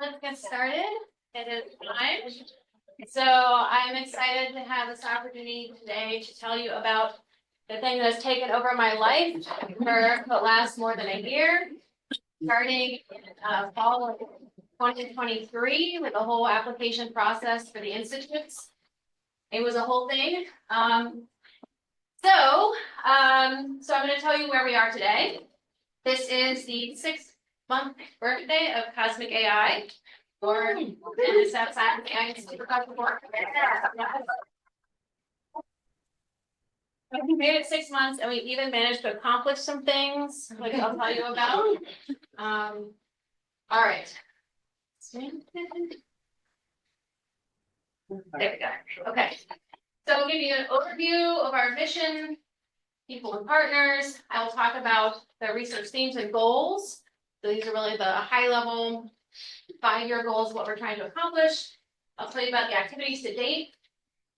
Let's get started. It is time. So I'm excited to have this opportunity today to tell you about the thing that has taken over my life for the last more than a year, starting in fall of 2023 with the whole application process for the institutes. It was a whole thing. So I'm going to tell you where we are today. This is the 6-month birthday of CosmicAI, or NSF-Simons AI Institute. We made it 6 months, and we even managed to accomplish some things, like I'll tell you about. All right. There we go. Okay. So we'll give you an overview of our mission, people and partners. I will talk about the research themes and goals. So these are really the high-level 5-year goals, what we're trying to accomplish. I'll tell you about the activities to date.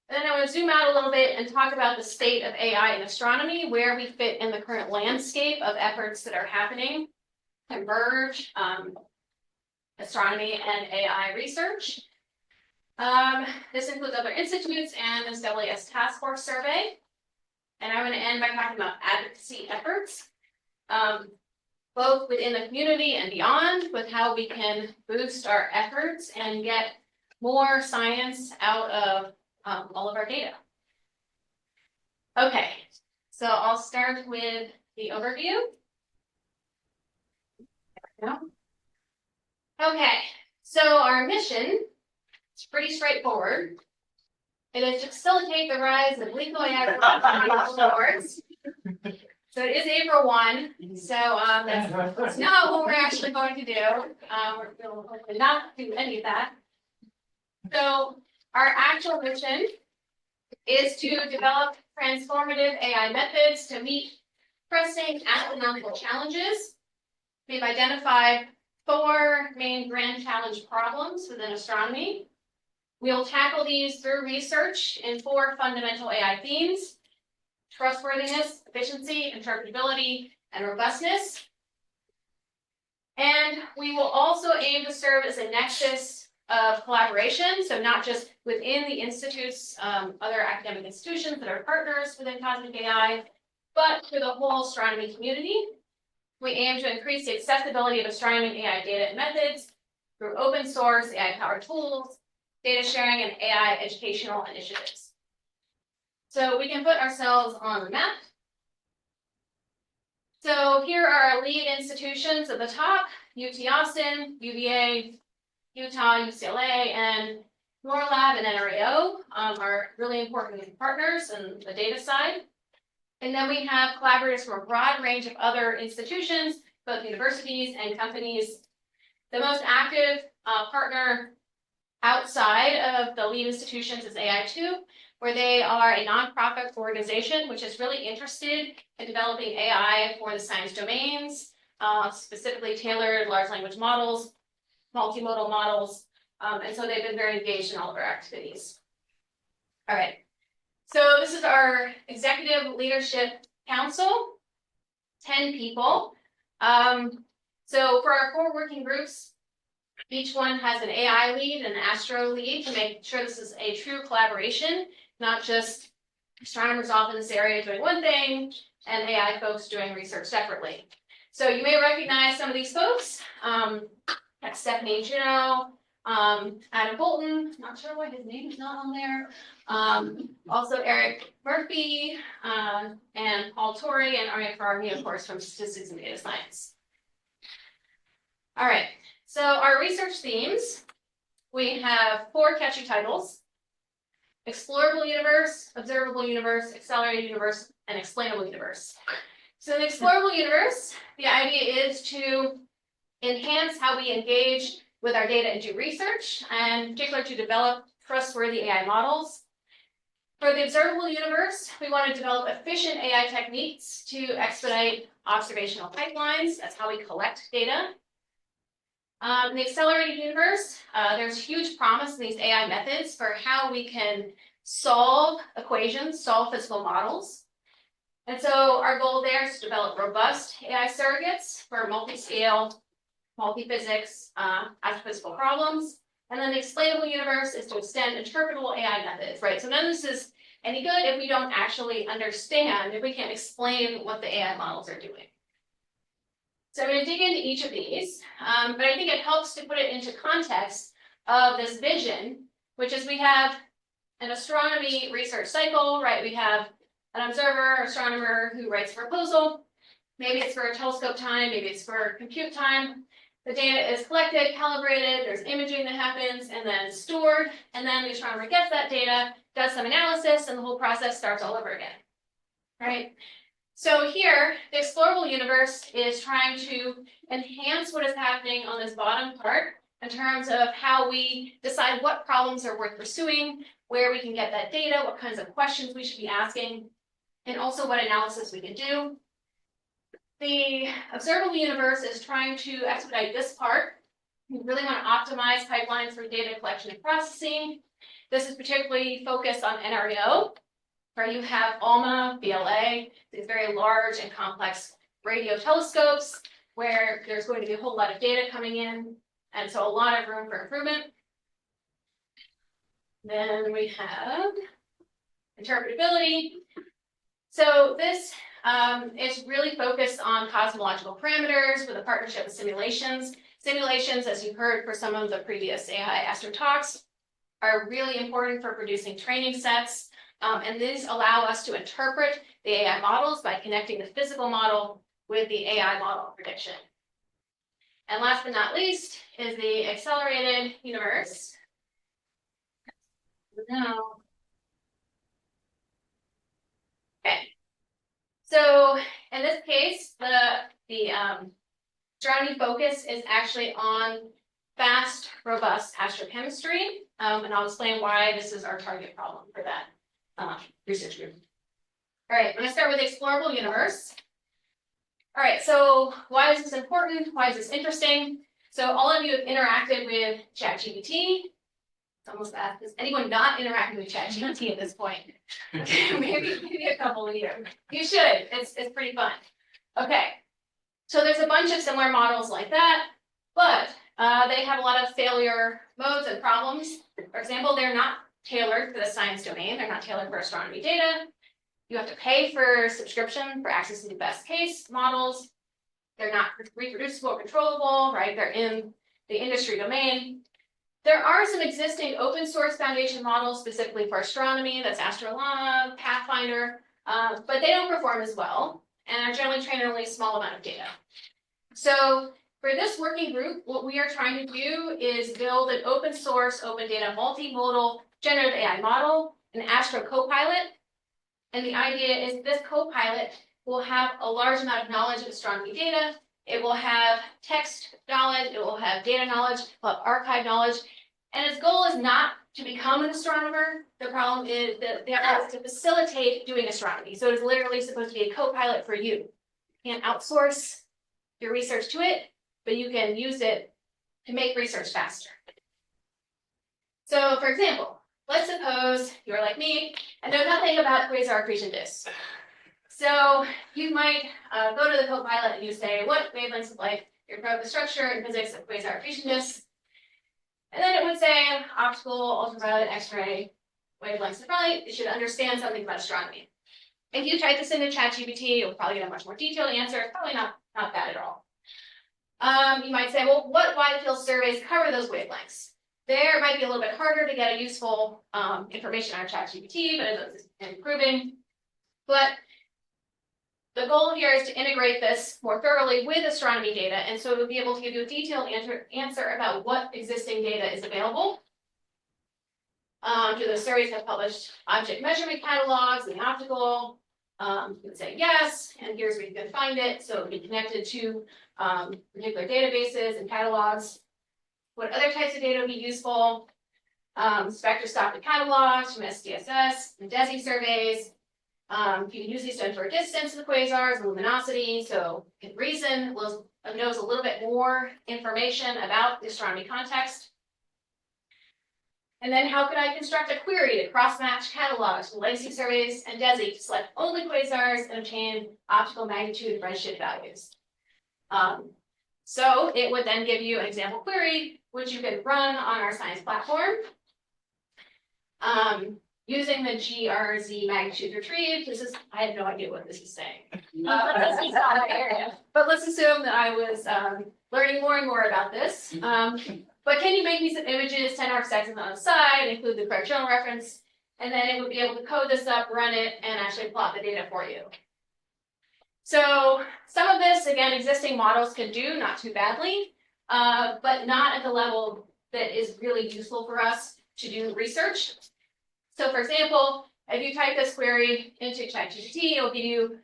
And then I want to zoom out a little bit and talk about the state of AI in astronomy, where we fit in the current landscape of efforts that are happening, converge, astronomy and AI research. This includes other institutes and the Stella Offner Task Force Survey. And I'm going to end by talking about advocacy efforts, both within the community and beyond, with how we can boost our efforts and get more science out of all of our data. Okay, so I'll start with the overview. Okay, so our mission is pretty straightforward. It is to facilitate the rise of legal AI awards. So it is April 1, so that's not what we're actually going to do. We're going to not do any of that. So our actual mission is to develop transformative AI methods to meet pressing astronomical challenges. We've identified 4 main grand challenge problems within astronomy. We'll tackle these through research in 4 fundamental AI themes: trustworthiness, efficiency, interpretability, and robustness. And we will also aim to serve as a nexus of collaboration, so not just within the institutes, other academic institutions that are partners within CosmicAI, but for the whole astronomy community. We aim to increase the accessibility of astronomy AI data and methods through open source AI-powered tools, data sharing, and AI educational initiatives. So we can put ourselves on the map. So here are our lead institutions at the top: UT Austin, UVA, Utah, UCLA, and NORLab and NRAO are really important partners in the data side. And then we have collaborators from a broad range of other institutions, both universities and companies. The most active partner outside of the lead institutions is AI2, where they are a nonprofit organization which is really interested in developing AI for the science domains, specifically tailored large language models, multimodal models, and so they've been very engaged in all of our activities. All right, so this is our Executive Leadership Council, 10 people. So for our 4 working groups, each one has an AI lead and an astro lead to make sure this is a true collaboration, not just astronomers off in this area doing one thing and AI folks doing research separately. So you may recognize some of these folks. That's Stephanie Juno, Adam Bolton, not sure why his name is not on there. Also Eric Murphy, and Paul Torrey, and Arya Farmi, of course, from Statistics and Data Science. All right, so our research themes, we have 4 catchy titles: Explorable Universe, Observable Universe, Accelerated Universe, and Explainable Universe. So the Explorable Universe, the idea is to enhance how we engage with our data and do research, and in particular to develop trustworthy AI models. For the Observable Universe, we want to develop efficient AI techniques to expedite observational pipelines. That's how we collect data. In the Accelerated Universe, there's huge promise in these AI methods for how we can solve equations, solve physical models. And so our goal there is to develop robust AI surrogates for multi-scale multi-physics, astrophysical problems. And then the explainable universe is to extend interpretable AI methods, right? So none of this is any good if we don't actually understand, if we can't explain what the AI models are doing. So I'm going to dig into each of these, but I think it helps to put it into context of this vision, which is we have an astronomy research cycle, right? We have an observer, astronomer who writes a proposal. Maybe it's for telescope time, maybe it's for compute time. The data is collected, calibrated, there's imaging that happens, and then stored, and then the astronomer gets that data, does some analysis, and the whole process starts all over again, right? So here, the explorable universe is trying to enhance what is happening on this bottom part in terms of how we decide what problems are worth pursuing, where we can get that data, what kinds of questions we should be asking, and also what analysis we can do. The observable universe is trying to expedite this part. We really want to optimize pipelines for data collection and processing. This is particularly focused on NREO, where you have ALMA, BLA, these very large and complex radio telescopes, where there's going to be a whole lot of data coming in, and so a lot of room for improvement. Then we have interpretability. So this is really focused on cosmological parameters with a partnership with simulations. Simulations, as you heard for some of the previous AI Astro talks, are really important for producing training sets. And these allow us to interpret the AI models by connecting the physical model with the AI model prediction. And last but not least is the accelerated universe. Now, okay. So in this case, the astronomy focus is actually on fast, robust astrochemistry, and I'll explain why this is our target problem for that research group. All right, I'm going to start with the explorable universe. All right, so why is this important? Why is this interesting? So all of you have interacted with ChatGPT. It's almost that. Has anyone not interacted with ChatGPT at this point? maybe a couple of you. You should. It's pretty fun. Okay. So there's a bunch of similar models like that, but they have a lot of failure modes and problems. For example, they're not tailored for the science domain. They're not tailored for astronomy data. You have to pay for subscription for accessing the best case models. They're not reproducible or controllable, right? They're in the industry domain. There are some existing open source foundation models specifically for astronomy, that's Astrolab, Pathfinder, but they don't perform as well and are generally trained on only a small amount of data. So for this working group, what we are trying to do is build an open source, open data, multimodal generative AI model, an Astro Copilot. And the idea is this Copilot will have a large amount of knowledge of astronomy data. It will have text knowledge, it will have data knowledge, it will have archive knowledge. And its goal is not to become an astronomer. The problem is that they are to facilitate doing astronomy. So it is literally supposed to be a co-pilot for you. You can't outsource your research to it, but you can use it to make research faster. So for example, let's suppose you're like me and know nothing about quasar accretion disks. So you might go to the Copilot and you say, what wavelengths look like? You probe the structure and physics of quasar accretion disks. And then it would say optical, ultraviolet, X-ray wavelengths. It should understand something about astronomy. If you type this into ChatGPT, you'll probably get a much more detailed answer. It's probably not bad at all. You might say, well, what wide field surveys cover those wavelengths? There might be a little bit harder to get a useful information on ChatGPT, but it's improving. But the goal here is to integrate this more thoroughly with astronomy data, and so we'll be able to give you a detailed answer about what existing data is available. Do those surveys have published object measurement catalogs in the optical? You can say yes, and here's where you can find it. So it will be connected to particular databases and catalogs. What other types of data would be useful? Spectroscopic catalogs from SDSS and DESI surveys. You can use these to infer distance of the quasars, luminosity, so you can reason, knows a little bit more information about the astronomy context. And then how could I construct a query to cross-match catalogs from legacy surveys and DESI to select only quasars and obtain optical magnitude and redshift values? So it would then give you an example query, which you can run on our science platform. Using the GRZ magnitude retrieve, I have no idea what this is saying. This is not my area. But let's assume that I was learning more and more about this. But can you make me some images, 10 arcsecond on the side, include the correct journal reference, and then it would be able to code this up, run it, and actually plot the data for you. So some of this, again, existing models could do, not too badly, but not at the level that is really useful for us to do research. So for example, if you type this query into ChatGPT, it'll give you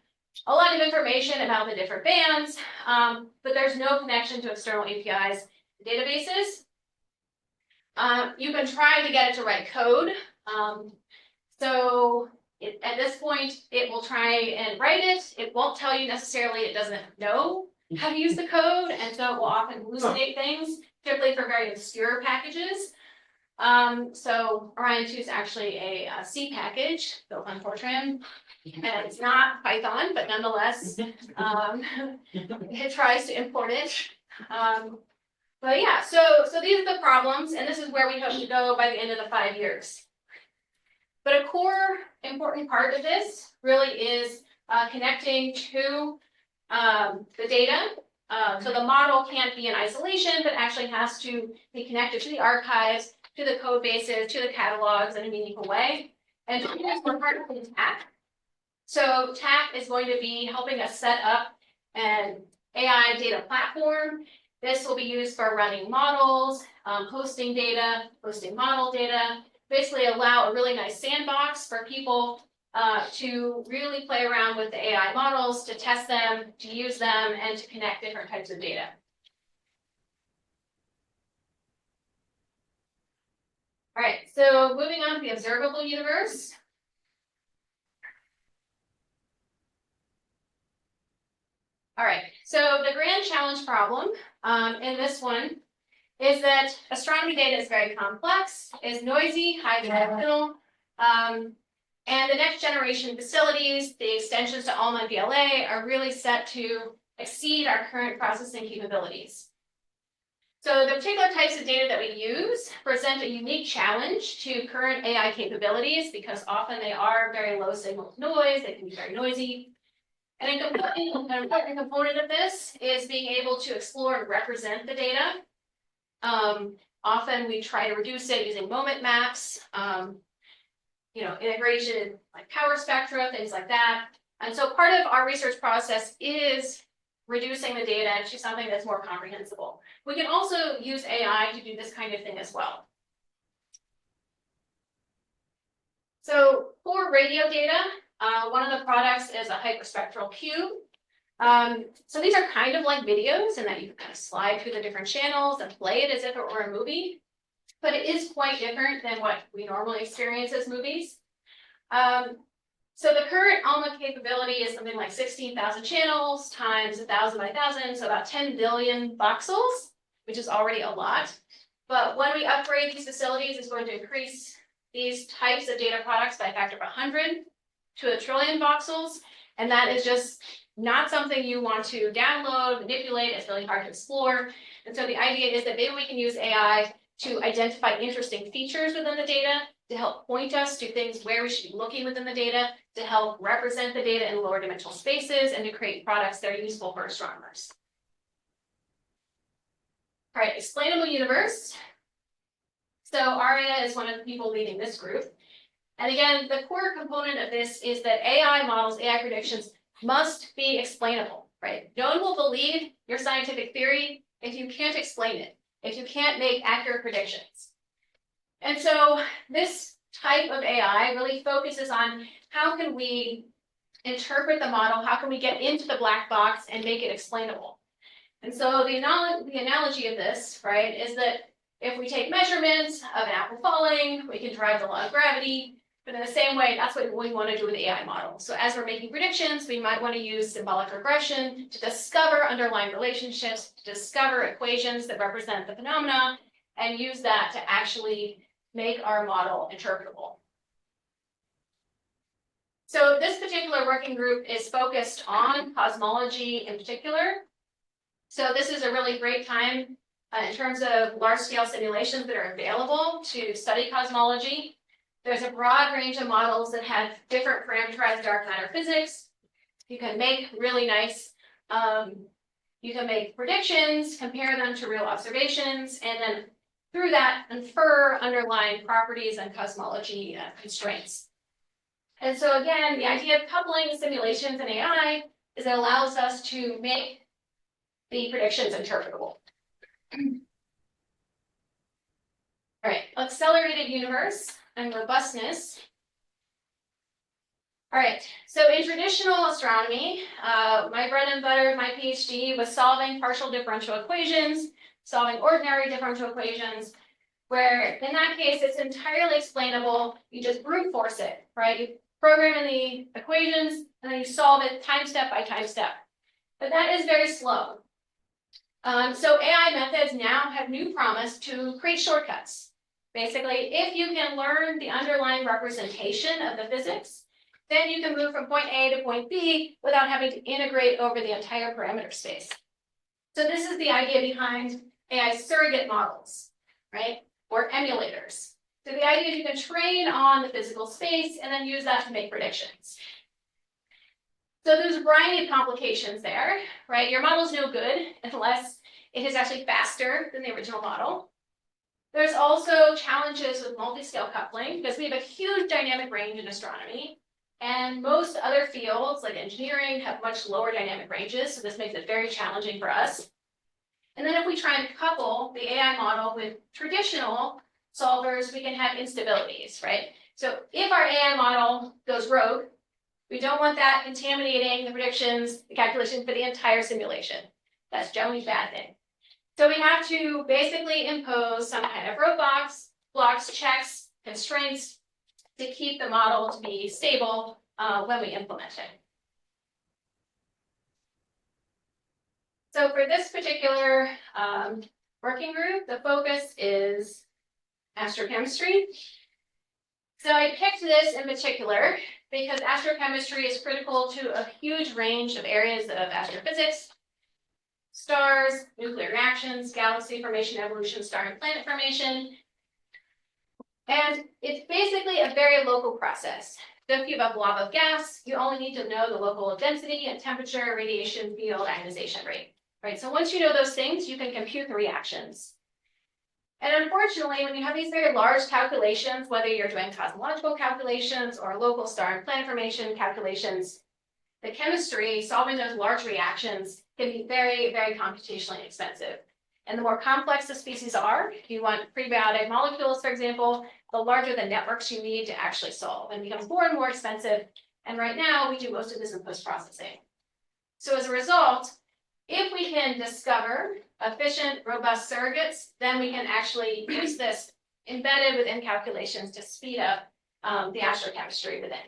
a lot of information about the different bands, but there's no connection to external APIs and databases. You can try to get it to write code. At this point, it will try and write it. It won't tell you necessarily it doesn't know how to use the code, and so it will often hallucinate things, particularly for very obscure packages. So Orion 2 is actually a C package built on Fortran, and it's not Python, but nonetheless, it tries to import it. But yeah, so these are the problems, and this is where we hope to go by the end of the 5 years. But a core important part of this really is connecting to the data. So the model can't be in isolation, but actually has to be connected to the archives, to the code bases, to the catalogs in a meaningful way. And to do this, we're partnering with TAC. So TAC is going to be helping us set up an AI data platform. This will be used for running models, hosting data, hosting model data, basically allow a really nice sandbox for people to really play around with the AI models, to test them, to use them, and to connect different types of data. All right, so moving on to the observable universe. All right, so the grand challenge problem in this one is that astronomy data is very complex, is noisy, high-dimensional, and the next generation facilities, the extensions to ALMA and VLA, are really set to exceed our current processing capabilities. So the particular types of data that we use present a unique challenge to current AI capabilities because often they are very low signal to noise, they can be very noisy. And an important component of this is being able to explore and represent the data. Often we try to reduce it using moment maps, integration like power spectra, things like that. And so part of our research process is reducing the data to something that's more comprehensible. We can also use AI to do this kind of thing as well. So for radio data, one of the products is a hyperspectral cube. So these are kind of like videos in that you can kind of slide through the different channels and play it as if it were a movie, but it is quite different than what we normally experience as movies. So the current ALMA capability is something like 16,000 channels times 1,000 by 1,000, so about 10 billion voxels, which is already a lot. But when we upgrade these facilities, it's going to increase these types of data products by a factor of 100 to 1 trillion voxels, and that is just not something you want to download, manipulate. It's really hard to explore. And so the idea is that maybe we can use AI to identify interesting features within the data, to help point us to things where we should be looking within the data, to help represent the data in lower dimensional spaces, and to create products that are useful for astronomers. All right, explainable universe. So Aria is one of the people leading this group. And again, the core component of this is that AI models, AI predictions must be explainable, right? No one will believe your scientific theory if you can't explain it, if you can't make accurate predictions. And so this type of AI really focuses on how can we interpret the model, how can we get into the black box and make it explainable. And so the analogy of this, right, is that if we take measurements of an apple falling, we can derive the law of gravity. But in the same way, that's what we want to do with the AI model. So as we're making predictions, we might want to use symbolic regression to discover underlying relationships, to discover equations that represent the phenomena, and use that to actually make our model interpretable. So this particular working group is focused on cosmology in particular. So this is a really great time in terms of large-scale simulations that are available to study cosmology. There's a broad range of models that have different parameterized dark matter physics. You can make really nice, you can make predictions, compare them to real observations, and then through that infer underlying properties and cosmology constraints. And so again, the idea of coupling simulations and AI is it allows us to make the predictions interpretable. All right, accelerated universe and robustness. All right, so in traditional astronomy, my bread and butter, my PhD was solving partial differential equations, solving ordinary differential equations, where in that case, it's entirely explainable. You just brute force it, right? You program in the equations, and then you solve it time step by time step. But that is very slow. So AI methods now have new promise to create shortcuts. Basically, if you can learn the underlying representation of the physics, then you can move from point A to point B without having to integrate over the entire parameter space. So this is the idea behind AI surrogate models, right? Or emulators. So the idea is you can train on the physical space and then use that to make predictions. So there's a variety of complications there, right? Your model's no good unless it is actually faster than the original model. There's also challenges with multi-scale coupling because we have a huge dynamic range in astronomy. And most other fields like engineering have much lower dynamic ranges, so this makes it very challenging for us. And then if we try and couple the AI model with traditional solvers, we can have instabilities, right? So if our AI model goes rogue, we don't want that contaminating the predictions, the calculations for the entire simulation. That's generally a bad thing. So we have to basically impose some kind of roadblocks, blocks, checks, constraints to keep the model to be stable when we implement it. So for this particular working group, the focus is astrochemistry. So I picked this in particular because astrochemistry is critical to a huge range of areas of astrophysics: stars, nuclear reactions, galaxy formation, evolution, star and planet formation. And it's basically a very local process. So if you have a blob of gas, you only need to know the local density and temperature, radiation field, ionization rate, right? So once you know those things, you can compute the reactions. And unfortunately, when you have these very large calculations, whether you're doing cosmological calculations or local star and planet formation calculations, the chemistry, solving those large reactions, can be very, very computationally expensive. And the more complex the species are, if you want prebiotic molecules, for example, the larger the networks you need to actually solve, and it becomes more and more expensive. And right now, we do most of this in post-processing. So as a result, if we can discover efficient, robust surrogates, then we can actually use this embedded within calculations to speed up the astrochemistry within.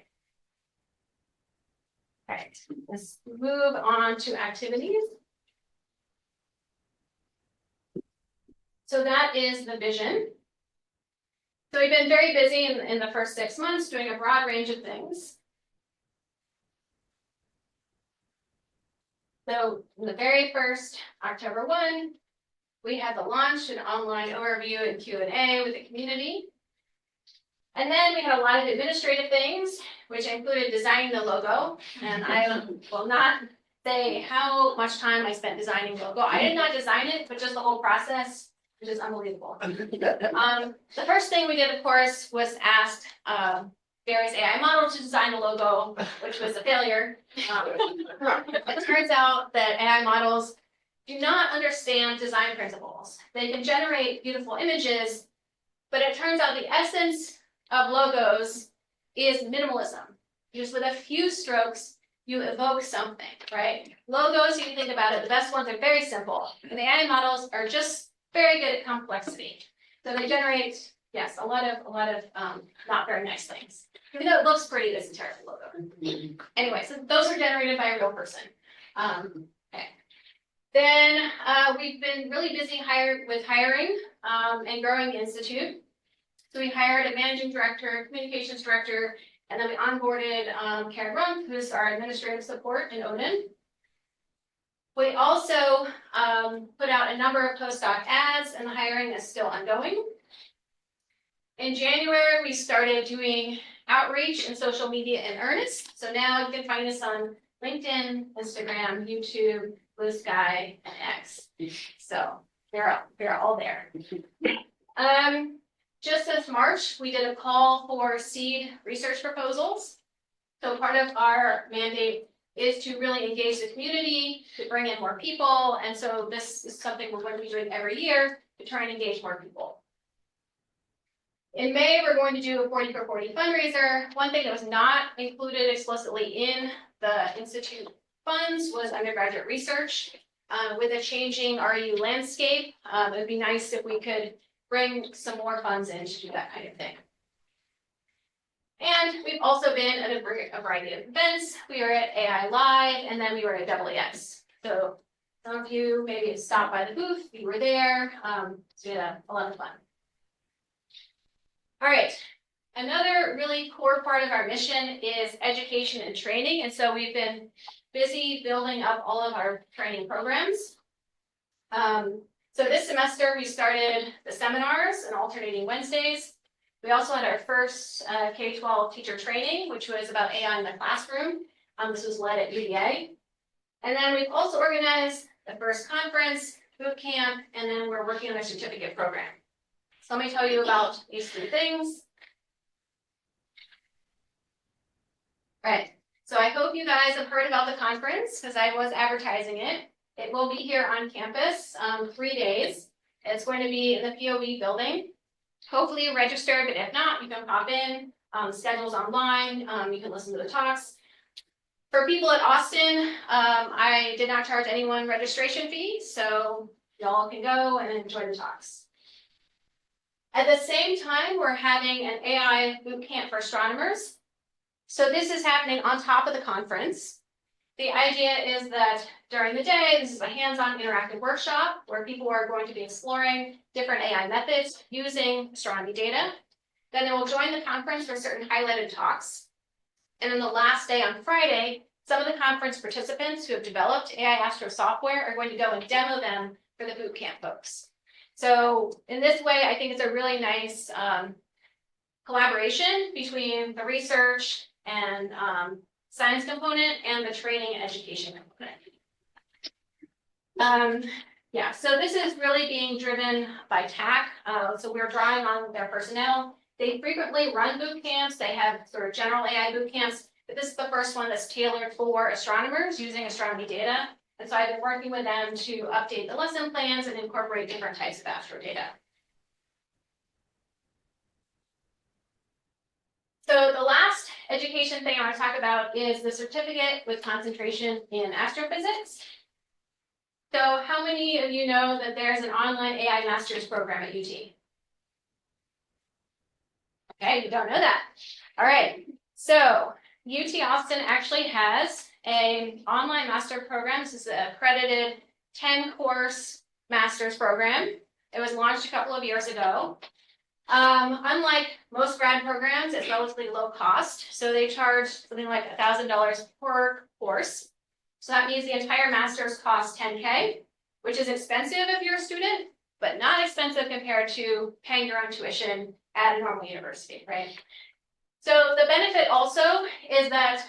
All right, let's move on to activities. So that is the vision. So we've been very busy in the first 6 months doing a broad range of things. So in the very first, October 1, we had the launch, an online overview and Q&A with the community. And then we had a lot of administrative things, which included designing the logo. And I will not say how much time I spent designing the logo. I did not design it, but just the whole process, which is unbelievable. The first thing we did, of course, was asked various AI models to design the logo, which was a failure. It turns out that AI models do not understand design principles. They can generate beautiful images, but it turns out the essence of logos is minimalism. Just with a few strokes, you evoke something, right? Logos, if you think about it, the best ones are very simple, and the AI models are just very good at complexity. So they generate, yes, a lot of not very nice things. Even though it looks pretty, this is a terrible logo. Anyway, so those are generated by a real person. Okay. Then we've been really busy with hiring and growing the institute. So we hired a managing director, communications director, and then we onboarded Karen Rump, who's our administrative support in Odin. We also put out a number of postdoc ads, and the hiring is still ongoing. In January, we started doing outreach and social media in earnest. So now you can find us on LinkedIn, Instagram, YouTube, Blue Sky, and X. So they're all there. Just this March, we did a call for seed research proposals. So part of our mandate is to really engage the community, to bring in more people. And so this is something we're going to be doing every year to try and engage more people. In May, we're going to do a 40 for 40 fundraiser. One thing that was not included explicitly in the Institute funds was undergraduate research. With a changing RU landscape, it would be nice if we could bring some more funds in to do that kind of thing. And we've also been at a variety of events. We were at AI Live, and then we were at AAX. So some of you maybe stopped by the booth, you were there, so we had a lot of fun. All right, another really core part of our mission is education and training. And so we've been busy building up all of our training programs. So this semester, we started the seminars and alternating Wednesdays. We also had our first K-12 teacher training, which was about AI in the classroom. This was led at UVA. And then we've also organized the first conference, boot camp, and then we're working on a certificate program. So let me tell you about these three things. All right, so I hope you guys have heard about the conference because I was advertising it. It will be here on campus 3 days. It's going to be in the POB building. Hopefully you registered, but if not, you can pop in. Schedule's online. You can listen to the talks. For people at Austin, I did not charge anyone registration fee, so y'all can go and enjoy the talks. At the same time, we're having an AI boot camp for astronomers. So this is happening on top of the conference. The idea is that during the day, this is a hands-on interactive workshop where people are going to be exploring different AI methods using astronomy data. Then they will join the conference for certain highlighted talks. And then the last day on Friday, some of the conference participants who have developed AI Astro software are going to go and demo them for the boot camp folks. So in this way, I think it's a really nice collaboration between the research and science component and the training and education component. Yeah, so this is really being driven by TAC. So we're drawing on their personnel. They frequently run boot camps. They have sort of general AI boot camps, but this is the first one that's tailored for astronomers using astronomy data. And so I've been working with them to update the lesson plans and incorporate different types of astro data. So the last education thing I want to talk about is the certificate with concentration in astrophysics. So how many of you know that there's an online AI master's program at UT? Okay, you don't know that. All right, so UT Austin actually has an online master program. This is an accredited 10-course master's program. It was launched a couple of years ago. Unlike most grad programs, it's relatively low cost. So they charge something like $1,000 per course. So that means the entire master's costs $10K, which is expensive if you're a student, but not expensive compared to paying your own tuition at a normal university, right? So the benefit also is that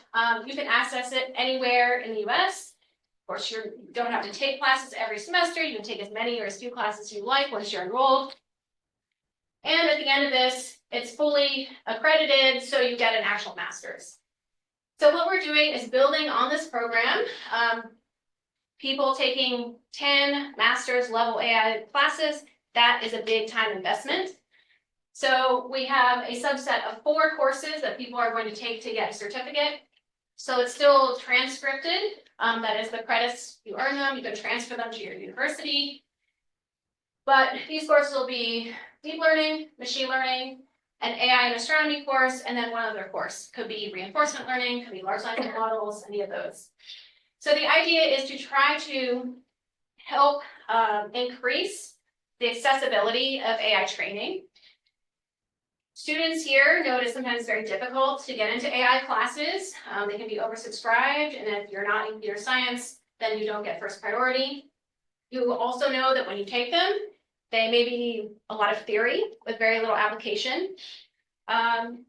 you can access it anywhere in the US. Of course, you don't have to take classes every semester. You can take as many or as few classes as you like once you're enrolled. And at the end of this, it's fully accredited, so you get an actual master's. So what we're doing is building on this program. People taking 10 master's level AI classes, that is a big time investment. So we have a subset of 4 courses that people are going to take to get a certificate. So it's still transcripted. That is the credits, you earn them, you can transfer them to your university. But these courses will be deep learning, machine learning, an AI and astronomy course, and then one other course. Could be reinforcement learning, could be large language models, any of those. So the idea is to try to help increase the accessibility of AI training. Students here know it is sometimes very difficult to get into AI classes. They can be oversubscribed, and if you're not in computer science, then you don't get first priority. You also know that when you take them, they may be a lot of theory with very little application. And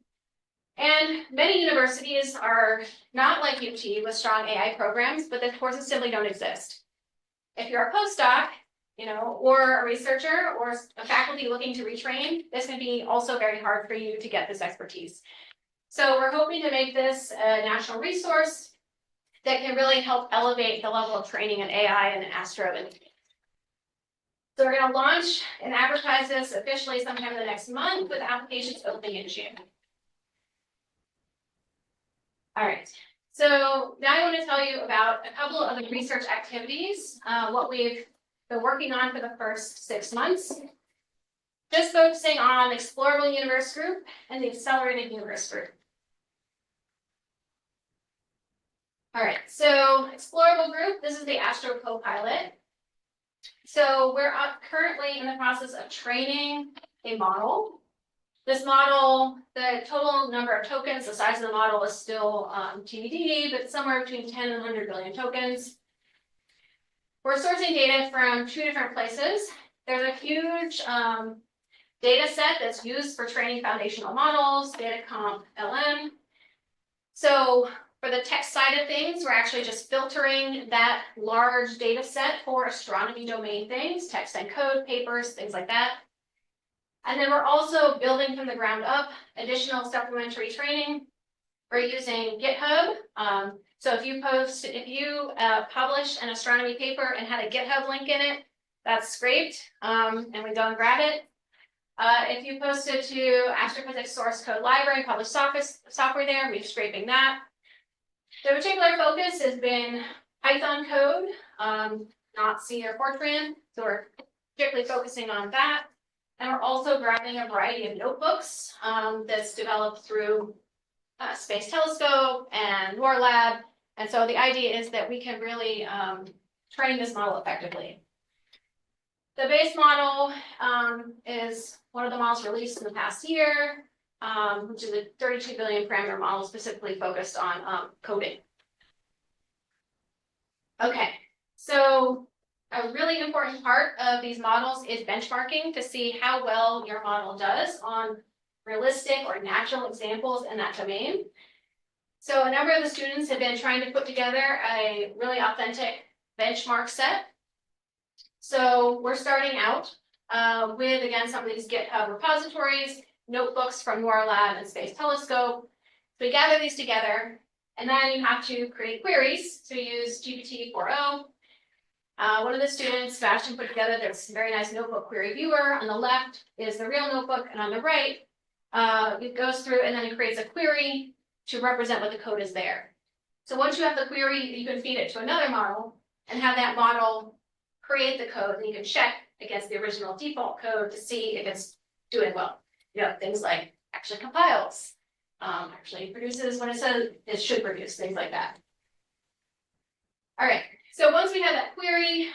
many universities are not like UT with strong AI programs, but the courses simply don't exist. If you're a postdoc, or a researcher or a faculty looking to retrain, this can be also very hard for you to get this expertise. So we're hoping to make this a national resource that can really help elevate the level of training in AI and astro. So we're going to launch and advertise this officially sometime in the next month with applications opening in June. All right, so now I want to tell you about a couple of the research activities, what we've been working on for the first 6 months. Just focusing on Explorable Universe Group and the Accelerated Universe Group. All right, so Explorable Group, this is the Astro Copilot. So we're currently in the process of training a model. This model, the total number of tokens, the size of the model is still TBD, but somewhere between 10 and 100 billion tokens. We're sourcing data from 2 different places. There's a huge data set that's used for training foundational models, Datacomp LM. So for the text side of things, we're actually just filtering that large data set for astronomy domain things, text and code, papers, things like that. And then we're also building from the ground up additional supplementary training. We're using GitHub. So if you published an astronomy paper and had a GitHub link in it, that's scraped, and we go and grab it. If you posted to Astrophysics Source Code Library, published software there, we're scraping that. The particular focus has been Python code, not C or Fortran, so we're strictly focusing on that. And we're also grabbing a variety of notebooks that's developed through Space Telescope and NOR Lab. And so the idea is that we can really train this model effectively. The base model is one of the models released in the past year, which is a 32 billion parameter model specifically focused on coding. Okay, so a really important part of these models is benchmarking to see how well your model does on realistic or natural examples in that domain. So a number of the students have been trying to put together a really authentic benchmark set. So we're starting out with, again, some of these GitHub repositories, notebooks from NOR Lab and Space Telescope. So we gather these together, and then you have to create queries. So we use GPT-4o. One of the students, Sebastian, put together this very nice notebook query viewer. On the left is the real notebook, and on the right, it goes through and then it creates a query to represent what the code is there. So once you have the query, you can feed it to another model and have that model create the code, and you can check against the original default code to see if it's doing well. Things like actually compiles, actually produces what it says it should produce, things like that. All right, so once we have that query,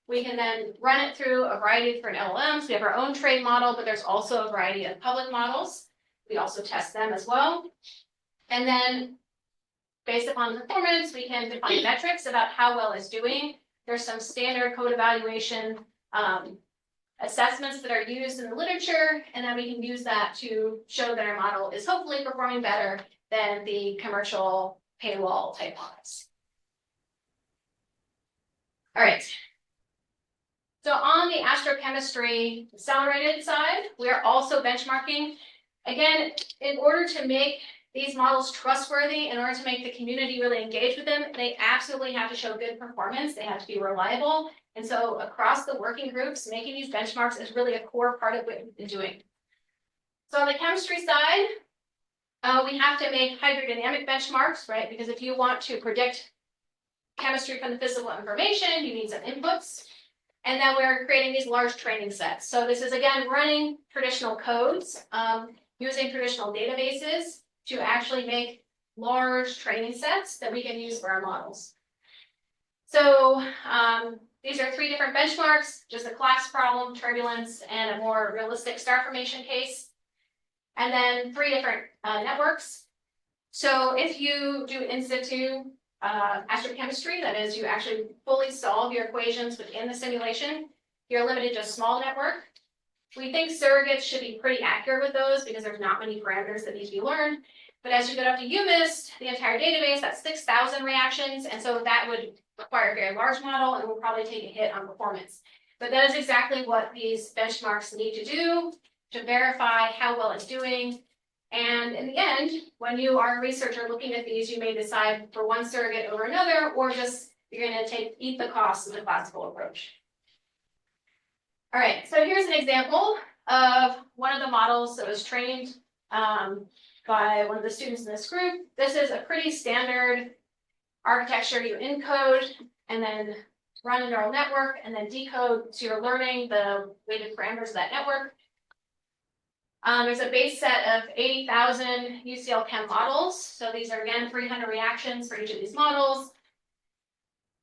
we can then run it through a variety of different LLMs. We have our own trade model, but there's also a variety of public models. We also test them as well. And then based upon the performance, we can define metrics about how well it's doing. There's some standard code evaluation assessments that are used in the literature, and then we can use that to show that our model is hopefully performing better than the commercial paywall type models. All right. So on the astrochemistry accelerated side, we are also benchmarking. Again, in order to make these models trustworthy, in order to make the community really engage with them, they absolutely have to show good performance. They have to be reliable. And so across the working groups, making these benchmarks is really a core part of what we've been doing. So on the chemistry side, we have to make hydrodynamic benchmarks, right? Because if you want to predict chemistry from the physical information, you need some inputs. And then we're creating these large training sets. So this is, again, running traditional codes, using traditional databases to actually make large training sets that we can use for our models. So these are 3 different benchmarks, just a collapse problem, turbulence, and a more realistic star formation case. And then 3 different networks. So if you do in situ astrochemistry, that is, you actually fully solve your equations within the simulation, you're limited to a small network. We think surrogates should be pretty accurate with those because there's not many parameters that need to be learned. But as you get up to UMIST, the entire database, that's 6,000 reactions, and so that would require a very large model and will probably take a hit on performance. But that is exactly what these benchmarks need to do to verify how well it's doing. And in the end, when you are a researcher looking at these, you may decide for one surrogate over another, or just you're going to eat the cost of the classical approach. All right, so here's an example of one of the models that was trained by one of the students in this group. This is a pretty standard architecture. You encode and then run a neural network and then decode, so you're learning the weighted parameters of that network. There's a base set of 80,000 UCL Chem models. So these are, again, 300 reactions for each of these models.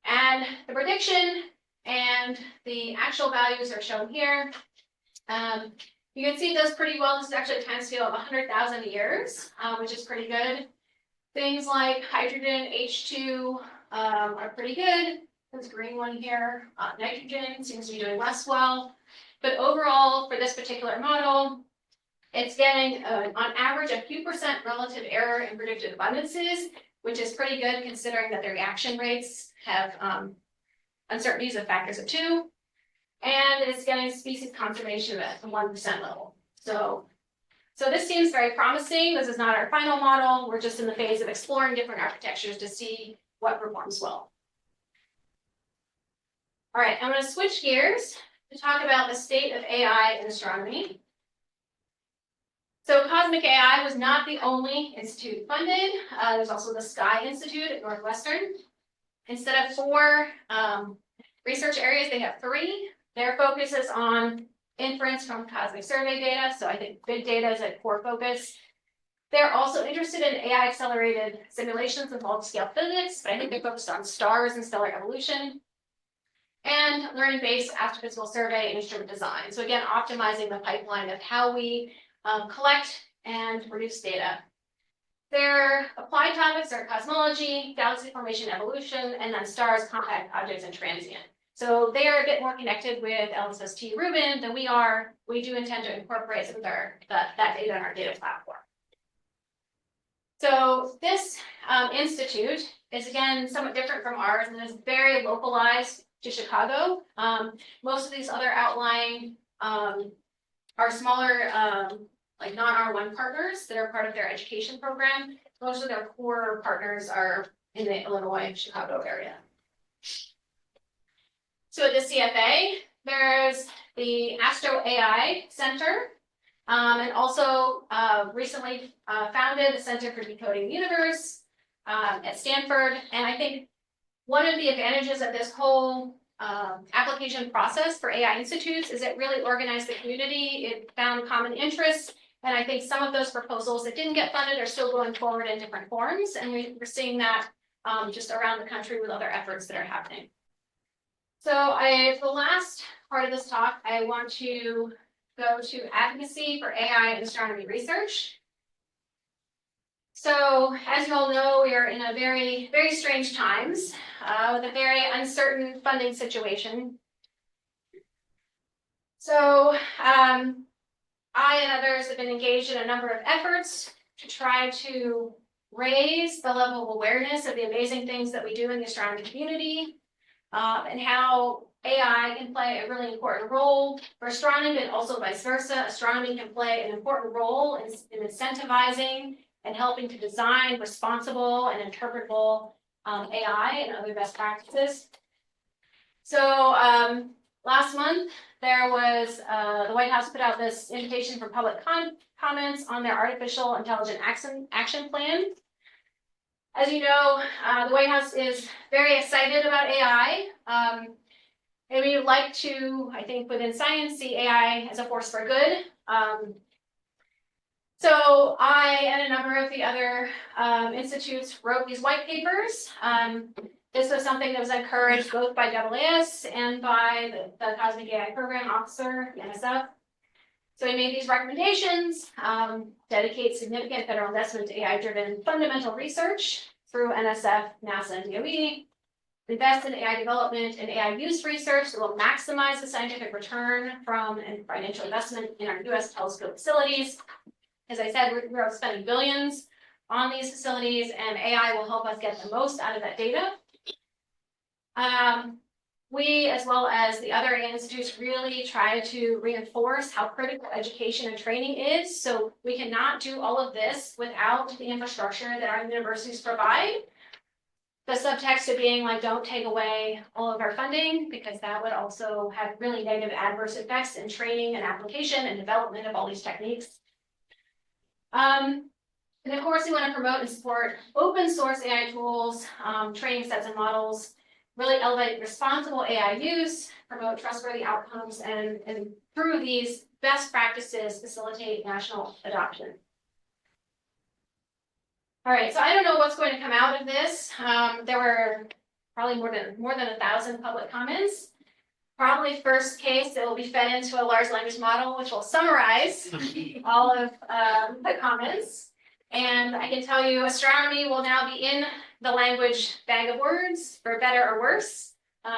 And the prediction and the actual values are shown here. You can see it does pretty well. This is actually a time scale of 100,000 years, which is pretty good. Things like hydrogen, H2 are pretty good. This green one here, nitrogen seems to be doing less well. But overall, for this particular model, it's getting, on average, a few percent relative error in predicted abundances, which is pretty good considering that the reaction rates have uncertainties of factors of 2. And it's getting species conservation at the 1% level. So this seems very promising. This is not our final model. We're just in the phase of exploring different architectures to see what performs well. All right, I'm going to switch gears to talk about the state of AI in astronomy. So CosmicAI was not the only institute funded. There's also the Sky Institute at Northwestern. Instead of 4 research areas, they have 3. Their focus is on inference from cosmic survey data. So I think big data is a core focus. They're also interested in AI accelerated simulations of multi-scale physics, but I think they're focused on stars and stellar evolution. And learning-based astrophysical survey and instrument design. So again, optimizing the pipeline of how we collect and produce data. Their applied topics are cosmology, galaxy formation, evolution, and then stars, compact objects, and transient. So they are a bit more connected with LSST Rubin than we are. We do intend to incorporate some of that data in our data platform. So this institute is, again, somewhat different from ours and is very localized to Chicago. Most of these other outlying are smaller, like non-R1 partners that are part of their education program. Most of their core partners are in the Illinois, Chicago area. So at the CFA, there's the AstroAI Center, and also recently founded the Center for Decoding the Universe at Stanford. And I think one of the advantages of this whole application process for AI institutes is it really organized the community. It found common interests. And I think some of those proposals that didn't get funded are still going forward in different forms. And we're seeing that just around the country with other efforts that are happening. So for the last part of this talk, I want to go to advocacy for AI and astronomy research. So as you all know, we are in a very, very strange times with a very uncertain funding situation. So I and others have been engaged in a number of efforts to try to raise the level of awareness of the amazing things that we do in the astronomy community, and how AI can play a really important role for astronomy, and also vice versa. Astronomy can play an important role in incentivizing and helping to design responsible and interpretable AI and other best practices. So last month, there was, the White House put out this invitation for public comments on their artificial intelligence action plan. As you know, the White House is very excited about AI. And we would like to, I think, within science, see AI as a force for good. So I and a number of the other institutes wrote these white papers. This was something that was encouraged both by AAS and by the CosmicAI program officer, the NSF. So we made these recommendations, dedicate significant federal investment to AI-driven fundamental research, through NSF, NASA, and DOE. Invest in AI development and AI use research that will maximize the scientific return from and financial investment in our US telescope facilities. As I said, we're spending billions on these facilities, and AI will help us get the most out of that data. We, as well as the other AI institutes, really try to reinforce how critical education and training is. So we cannot do all of this without the infrastructure that our universities provide. The subtext of being like, don't take away all of our funding, because that would also have really negative adverse effects in training and application and development of all these techniques. And of course, we want to promote and support open source AI tools, training sets and models, really elevate responsible AI use, promote trustworthy outcomes, and through these best practices, facilitate national adoption. All right, so I don't know what's going to come out of this. There were probably more than 1,000 public comments. Probably first case, it will be fed into a large language model, which will summarize all of the comments. And I can tell you, astronomy will now be in the language bag of words, for better or worse,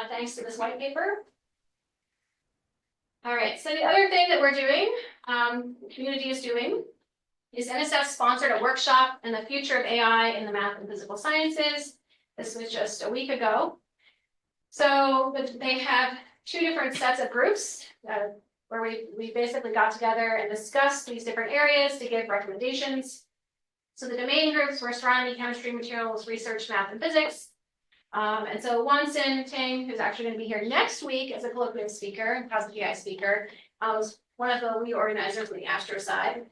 thanks to this white paper. All right, so the other thing that we're doing, the community is doing, is NSF sponsored a workshop in the future of AI in the math and physical sciences. This was just a week ago. So they have two different sets of groups where we basically got together and discussed these different areas to give recommendations. So the domain groups were astronomy, chemistry, materials, research, math, and physics. And so Wanson Ting, who's actually going to be here next week as a colloquium speaker and CosmicAI speaker, was one of the lead organizers on the astro side.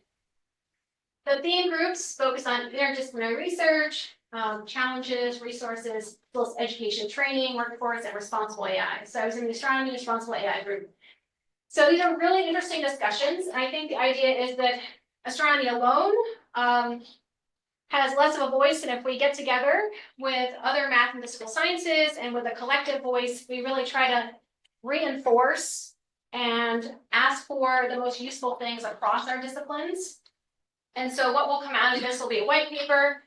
The theme groups focus on interdisciplinary research, challenges, resources, as well as education training, workforce, and responsible AI. So I was in the astronomy responsible AI group. So these are really interesting discussions. And I think the idea is that astronomy alone has less of a voice, and if we get together with other math and physical sciences and with a collective voice, we really try to reinforce and ask for the most useful things across our disciplines. And so what will come out of this will be a white paper.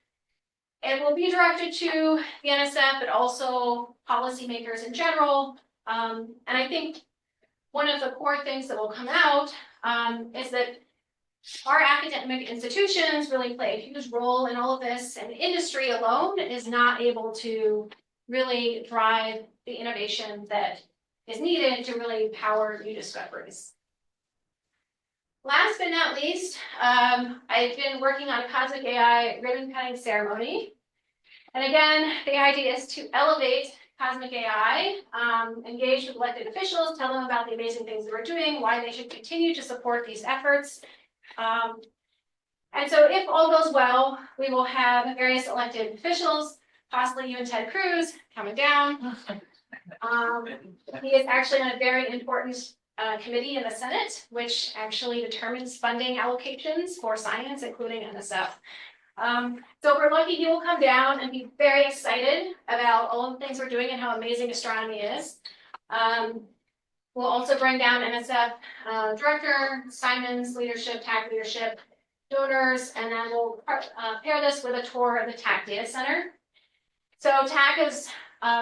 It will be directed to the NSF, but also policymakers in general. And I think one of the core things that will come out is that our academic institutions really play a huge role in all of this, and industry alone is not able to really drive the innovation that is needed to really power new discoveries. Last but not least, I've been working on a CosmicAI ribbon cutting ceremony. And again, the idea is to elevate CosmicAI, engage with elected officials, tell them about the amazing things that we're doing, why they should continue to support these efforts. And so if all goes well, we will have various elected officials, possibly you and Ted Cruz, coming down. He is actually on a very important committee in the Senate, which actually determines funding allocations for science, including NSF. So if we're lucky, he will come down and be very excited about all of the things we're doing and how amazing astronomy is. We'll also bring down NSF Director, Simons leadership, TAC leadership, donors, and then we'll pair this with a tour of the TAC data center. So TAC has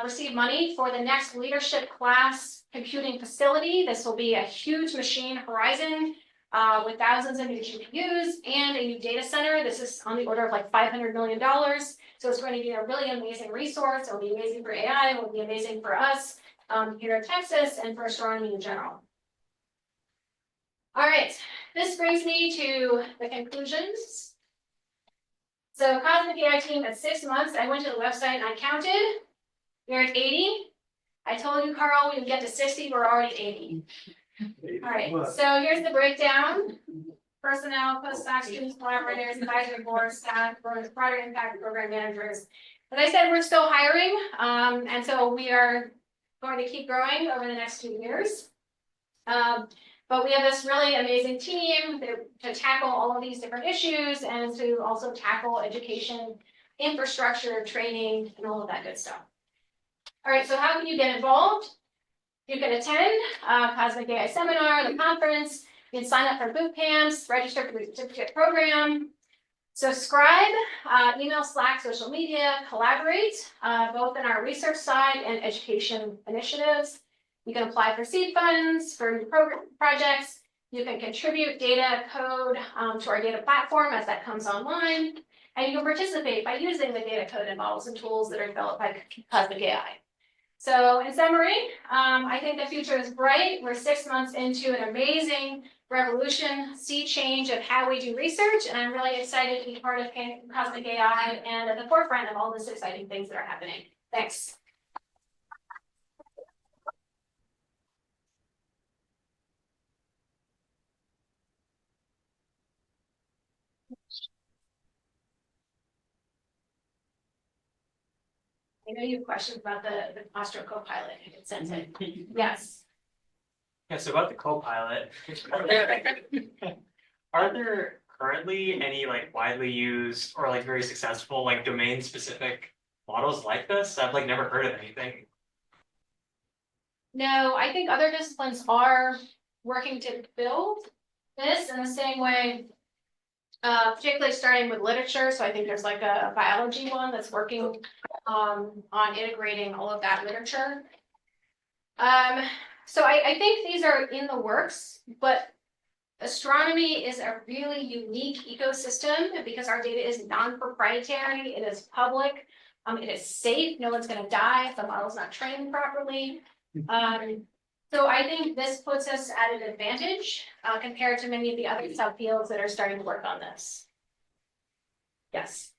received money for the next leadership class computing facility. This will be a huge machine horizon with thousands of new GPUs and a new data center. This is on the order of like $500 million. So it's going to be a really amazing resource. It will be amazing for AI. It will be amazing for us here in Texas and for astronomy in general. All right, this brings me to the conclusions. So CosmicAI team at 6 months, I went to the website and I counted. We're at 80. I told you, Carl, we would get to 60, we're already 80. All right, so here's the breakdown. Personnel, postdoc, students, collaborators, advisory board, staff, broader impact program managers. As I said, we're still hiring, and so we are going to keep growing over the next 2 years. But we have this really amazing team to tackle all of these different issues and to also tackle education, infrastructure, training, and all of that good stuff. All right, so how can you get involved? You can attend CosmicAI seminar, the conference. You can sign up for boot camps, register for the certificate program. So Scribe, email, Slack, social media, collaborate, both in our research side and education initiatives. You can apply for seed funds, for new program projects. You can contribute data code to our data platform as that comes online. And you can participate by using the data code and models and tools that are developed by CosmicAI. So in summary, I think the future is bright. We're 6 months into an amazing revolution, sea change of how we do research, and I'm really excited to be part of CosmicAI and at the forefront of all these exciting things that are happening. Thanks. I know you have questions about the Astro Copilot. I can sense it. Yes. Yeah, so about the Copilot, are there currently any like widely used or like very successful like domain specific models like this? I've like never heard of anything. No, I think other disciplines are working to build this in the same way, particularly starting with literature. So I think there's like a biology one that's working on integrating all of that literature. So I think these are in the works, but astronomy is a really unique ecosystem because our data is non-proprietary, it is public, it is safe, no one's gonna die if the model's not trained properly. So I think this puts us at an advantage compared to many of the other subfields that are starting to work on this. Yes.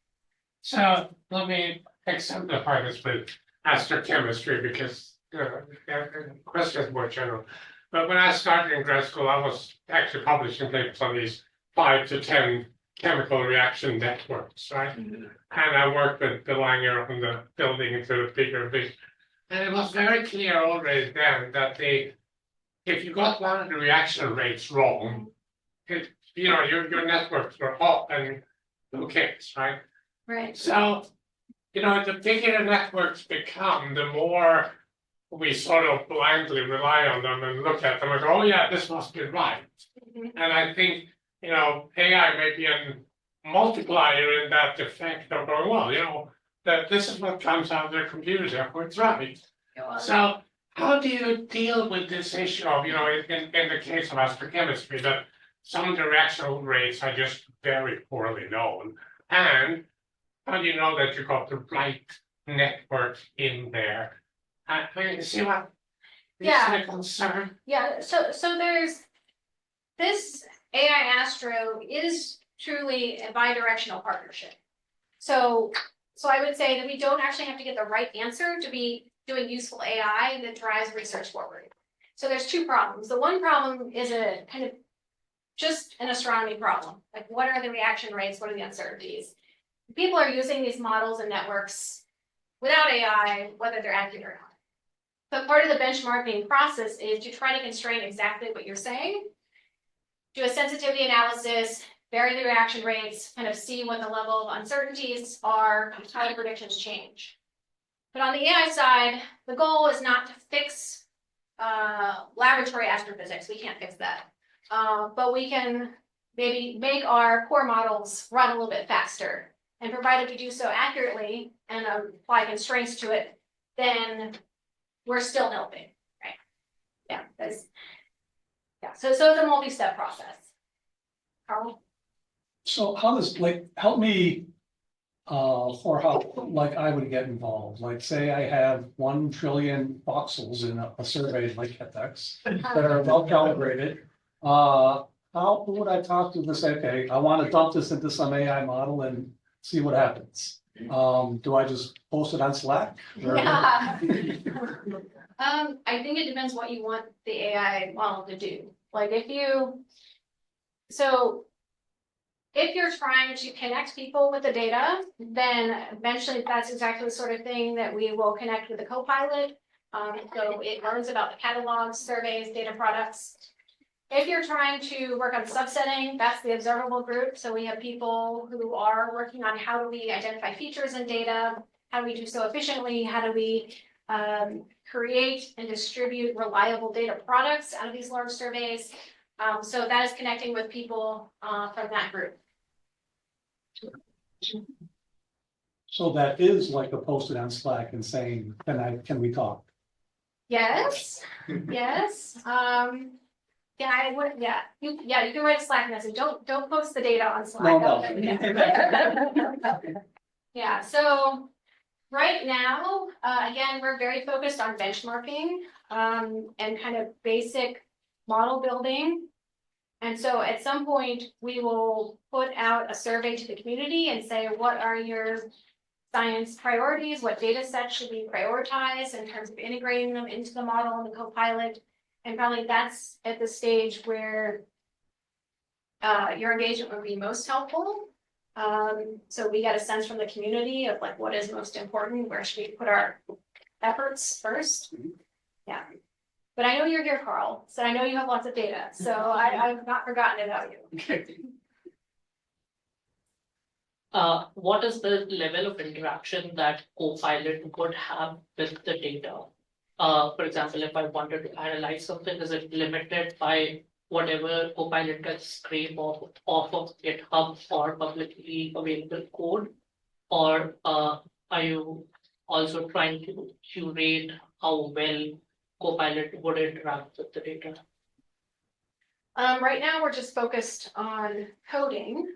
So let me exemplify this with astrochemistry because the question is more general. But when I started in grad school, I was actually publishing papers on these 5 to 10 chemical reaction networks, right? And I worked with Bill Langer on the building into the bigger vision. And it was very clear already then that if you got one of the reaction rates wrong, your networks were off and who cares, right? Right. So, the bigger the networks become, the more we sort of blindly rely on them and look at them and go, oh yeah, this must be right. And I think, AI may be a multiplier in that effect of going, well, that this is what comes out of their computers, therefore it's right. So how do you deal with this issue of, in the case of astrochemistry, that some of the reaction rates are just very poorly known? And how do you know that you got the right network in there? I mean, see what is the concern? Yeah, so there's this AI Astro is truly a bi-directional partnership. So I would say that we don't actually have to get the right answer to be doing useful AI that drives research forward. So there's 2 problems. The one problem is a kind of just an astronomy problem. Like, what are the reaction rates? What are the uncertainties? People are using these models and networks without AI, whether they're accurate or not. But part of the benchmarking process is to try to constrain exactly what you're saying, do a sensitivity analysis, vary the reaction rates, kind of see what the level of uncertainties are, how the predictions change. But on the AI side, the goal is not to fix laboratory astrophysics. We can't fix that. But we can maybe make our core models run a little bit faster. And provided we do so accurately and apply constraints to it, then we're still helping, right? Yeah, so it's a multi-step process. Carl? So how does, help me, for how, I would get involved, say I have 1 trillion voxels in a survey like HETEX that are well calibrated. Who would I talk to say, okay, I want to dump this into some AI model and see what happens? Do I just post it on Slack? Yeah. I think it depends what you want the AI model to do. If you're trying to connect people with the data, then eventually that's exactly the sort of thing that we will connect with the Copilot. So it learns about the catalogs, surveys, data products. If you're trying to work on subsetting, that's the observable group. So we have people who are working on how do we identify features in data, how do we do so efficiently, how do we create and distribute reliable data products out of these large surveys. So that is connecting with people from that group. So that is like a posted on Slack and saying, can we talk? Yes, yes, yeah, I would, you can write a Slack message, don't post the data on Slack. No. Yeah, so right now, again, we're very focused on benchmarking, and kind of basic model building. And so at some point, we will put out a survey to the community and say, what are your science priorities? What data sets should we prioritize in terms of integrating them into the model and the co-pilot? And probably that's at the stage where your engagement would be most helpful. So we get a sense from the community of like what is most important, where should we put our efforts first? Yeah. But I know you're here, Carl, so I know you have lots of data, so I've not forgotten about you. What is the level of interaction that Copilot would have with the data? For example, if I wanted to analyze something, is it limited by whatever Copilot can scrape off of GitHub or publicly available code? Or are you also trying to curate how well Copilot would interact with the data? Right now, we're just focused on coding,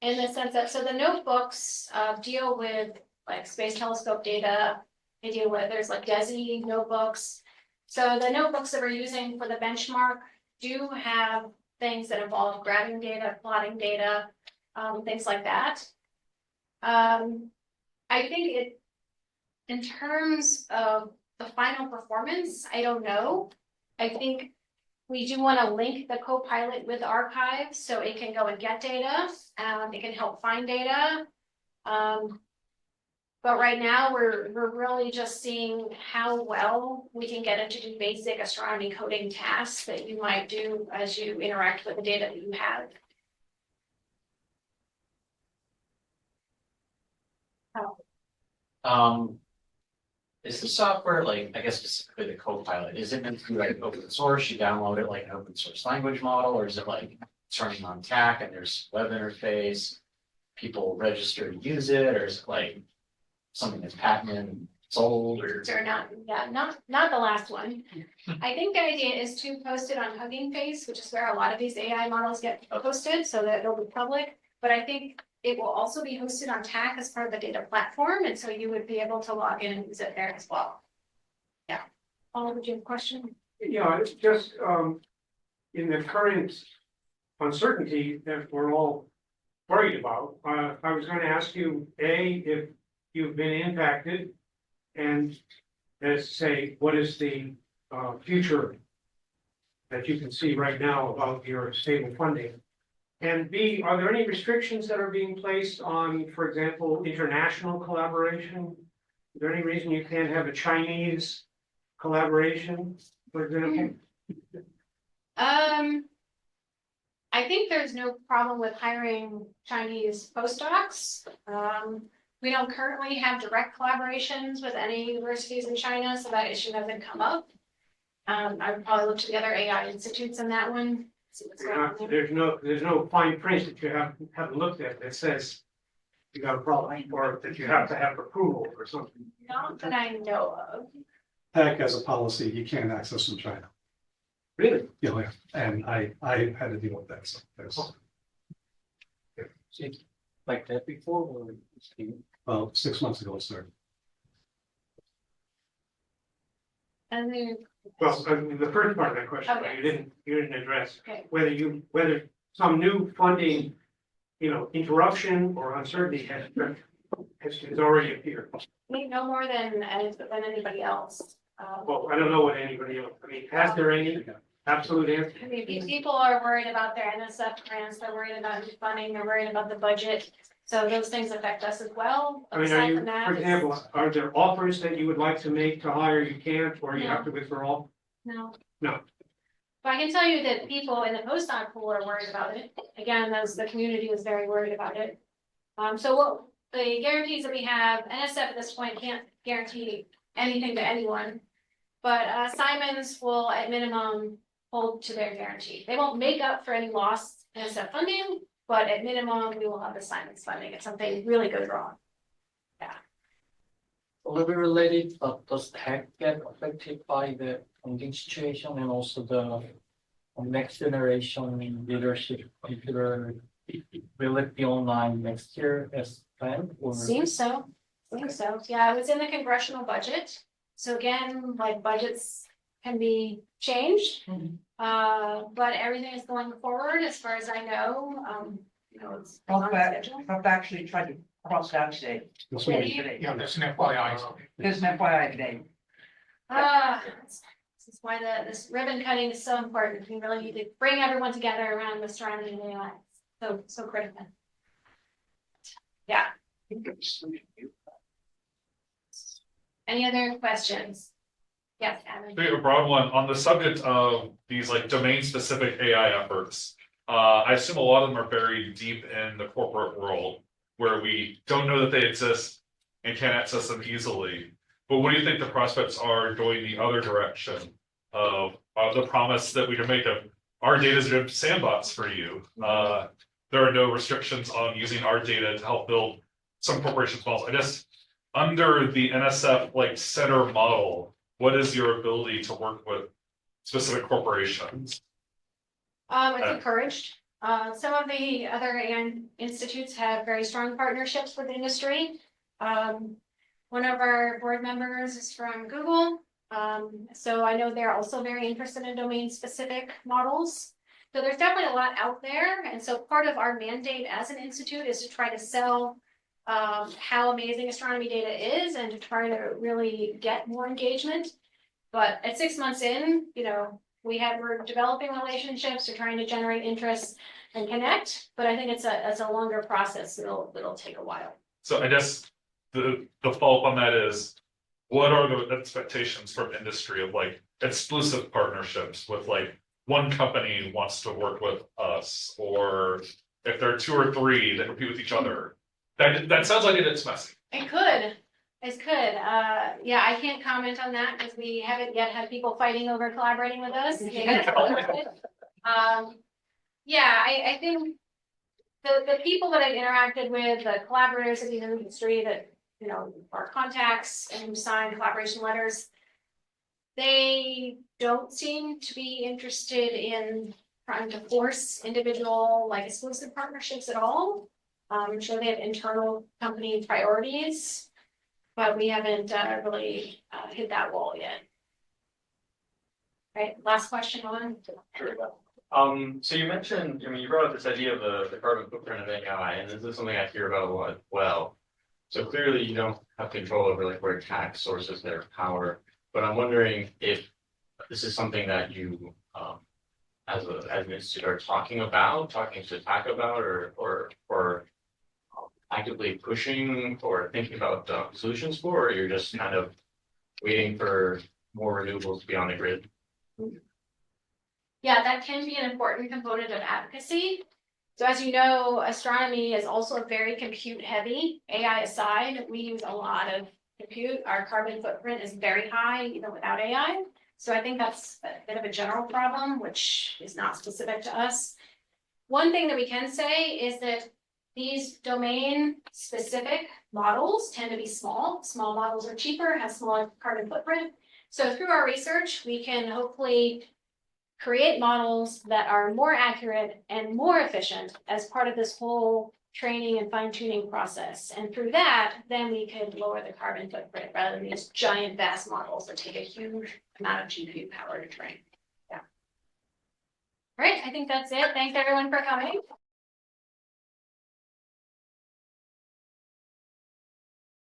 in the sense that, so the notebooks, deal with like space telescope data. They deal with, there's like DESI notebooks. So the notebooks that we're using for the benchmark do have things that involve grabbing data, plotting data, things like that. I think it, in terms of the final performance, I don't know. I think we do want to link the co-pilot with archives so it can go and get data, it can help find data. But right now we're really just seeing how well we can get it to do basic astronomy coding tasks that you might do as you interact with the data that you have. Is the software, like, I guess specifically the Copilot, is it meant to be like open source? You download it like an open source language model, or is it like it's running on TAC and there's web interface? People register to use it, or is it like something that's patented and sold, or? Or not, yeah, not the last one. I think the idea is to post it on Hugging Face, which is where a lot of these AI models get posted, so that it'll be public. But I think it will also be hosted on TAC as part of the data platform, and so you would be able to log in and use it there as well. Yeah. Paul, would you have a question? Yeah, it's just, in the current uncertainty that we're all worried about, I was gonna ask you, A, if you've been impacted, and as to say, what is the, future that you can see right now about your stable funding? And B, are there any restrictions that are being placed on, for example, international collaboration? Is there any reason you can't have a Chinese collaboration, for example? I think there's no problem with hiring Chinese postdocs. We don't currently have direct collaborations with any universities in China, so that issue hasn't come up. I would probably look to the other AI institutes in that one. See what's going on there. There's no fine print that you haven't looked at that says you got a problem, or that you have to have approval or something. Not that I know of. TAC has a policy, you can't access from China. Really? Yeah, and I had to deal with that, so that's, Like that before, or? well, 6 months ago it started. And then, Well, the first part of that question, Okay. you didn't address okay, whether some new funding, interruption or uncertainty has already appeared. maybe no more than anybody else. Well, I don't know what anybody else, I mean, has there any absolute answer? I mean, people are worried about their NSF grants, they're worried about new funding, they're worried about the budget. So those things affect us as well. I mean, Aside from that, for it's- example, are there offers that you would like to make to hire you can't, or you have to withdraw? No. No. But I can tell you that people in the postdoc pool are worried about it. Again, the community is very worried about it. So what the guarantees that we have, NSF at this point can't guarantee anything to anyone. But Simons will at minimum hold to their guarantee. They won't make up for any lost NSF funding, but at minimum, we will have the Simons funding if something really goes wrong. A little bit related, but does tech get affected by the funding situation and also the next generation leadership computer? Will it be online next year as planned or? Seems so, yeah, it was in the congressional budget, so again, like budgets can be changed. Mhm. But everything is going forward as far as I know, it's on Talk back, schedule. I've actually tried to cross it out today. This Did one. you? Yeah, that's an FYI. There's an FYI today. This is why this ribbon cutting is so important, we really need to bring everyone together around the surrounding AI, so critical. Yeah. Any other questions? Yes, Adam. Okay, a broad one on the subject of these like domain specific AI efforts. I assume a lot of them are buried deep in the corporate world where we don't know that they exist and can't access them easily. But what do you think the prospects are going the other direction of the promise that we can make our data is a sandbox for you? There are no restrictions on using our data to help build some corporations' models. I guess under the NSF like center model, what is your ability to work with specific corporations? It's encouraged. Some of the other AI institutes have very strong partnerships with industry. One of our board members is from Google. So I know they're also very interested in domain specific models. So there's definitely a lot out there. And so part of our mandate as an institute is to try to sell how amazing astronomy data is and to try to really get more engagement. But at 6 months in, we're developing relationships, we're trying to generate interest and connect, but I think it's a longer process. It'll take a while. So I guess the follow-up on that is, what are the expectations from industry of like exclusive partnerships with like one company wants to work with us, or if there are 2 or 3 that compete with each other? That sounds like it's messy. It could. Yeah, I can't comment on that because we haven't yet had people fighting over collaborating with us. Yeah, I think the people that I've interacted with, the collaborators in the industry that, are contacts and who sign collaboration letters, they don't seem to be interested in trying to force individual, like exclusive partnerships at all. I'm sure they have internal company priorities, but we haven't really hit that wall yet. Right, last question on. Sure. So you mentioned, you brought up this idea of the carbon footprint of AI, and this is something I hear about a lot as well. So clearly you don't have control over like where tech sources their power, but I'm wondering if this is something that you, as an institute, are talking to TAC about, or actively pushing or thinking about solutions for, or you're just kind of waiting for more renewables to be on the grid? Yeah, that can be an important component of advocacy. So as you know, astronomy is also very compute heavy. AI aside, we use a lot of compute. Our carbon footprint is very high even without AI. So I think that's a bit of a general problem, which is not specific to us. One thing that we can say is that these domain specific models tend to be small. Small models are cheaper, have smaller carbon footprint. So through our research, we can hopefully create models that are more accurate and more efficient as part of this whole training and fine-tuning process. And through that, then we could lower the carbon footprint rather than these giant vast models that take a huge amount of GPU power to train. Yeah. All right, I think that's it. Thanks everyone for coming.